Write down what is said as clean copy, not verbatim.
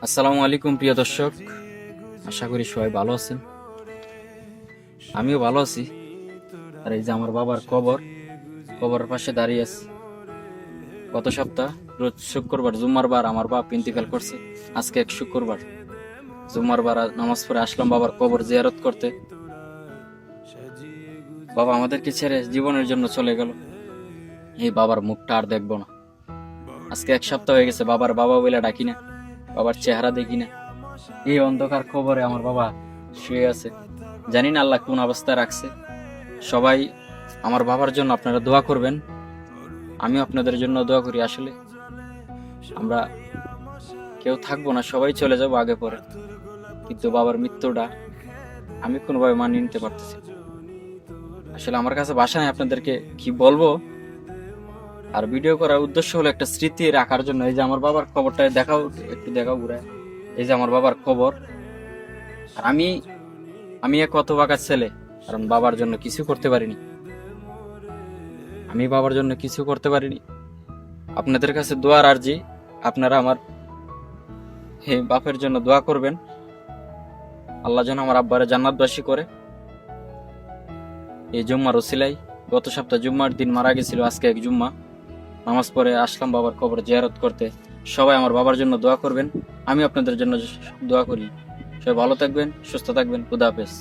আসসালামু আলাইকুম প্রিয় দর্শক, আশা করি সবাই ভালো আছেন। আমিও ভালো আছি। আর এই যে আমার বাবার কবরের পাশে দাঁড়িয়ে আছি। গত সপ্তাহ রোজ শুক্রবার জুম্মার বার আমার বাপ ইন্তিকাল করছে। আজকে এক শুক্রবার জুম্মার বার নামাজ পড়ে আসলাম বাবার কবর জিয়ারত করতে। বাবা আমাদেরকে ছেড়ে জীবনের জন্য চলে গেল। এই বাবার মুখটা আর দেখবো না। আজকে এক সপ্তাহ হয়ে গেছে বাবার বাবা বলে ডাকি না, বাবার চেহারা দেখি না। এই অন্ধকার খবরে আমার বাবা শুয়ে আছে। জানি না আল্লাহ কোন অবস্থায় রাখছে। সবাই আমার বাবার জন্য আপনারা দোয়া করবেন, আমি আপনাদের জন্য দোয়া করি। আসলে আমরা কেউ থাকবো না, সবাই চলে যাবো আগে পরে, কিন্তু বাবার মৃত্যুটা আমি কোনোভাবে মানিয়ে নিতে পারতেছি না। আসলে আমার কাছে ভাষা নেই আপনাদেরকে কি বলবো। আর ভিডিও করার উদ্দেশ্য হলো একটা স্মৃতি রাখার জন্য। এই যে আমার বাবার খবরটা দেখাও, একটু দেখাও ঘুরায়। এই যে আমার বাবার খবর। আর আমি এক হতভাগা ছেলে, কারণ বাবার জন্য কিছু করতে পারিনি। আমি বাবার জন্য কিছু করতে পারিনি। আপনাদের কাছে দোয়ার আরজি, আপনারা আমার এই বাপের জন্য দোয়া করবেন। আল্লাহ যেন আমার আব্বারে জান্নাতবাসী করে। এই জুম্মার ওসিলাই, গত সপ্তাহ জুম্মার দিন মারা গেছিল, আজকে এক জুম্মা নামাজ পড়ে আসলাম বাবার কবর জিয়ারত করতে। সবাই আমার বাবার জন্য দোয়া করবেন, আমি আপনাদের জন্য দোয়া করি। সবাই ভালো থাকবেন, সুস্থ থাকবেন। খুদা হাফেজ।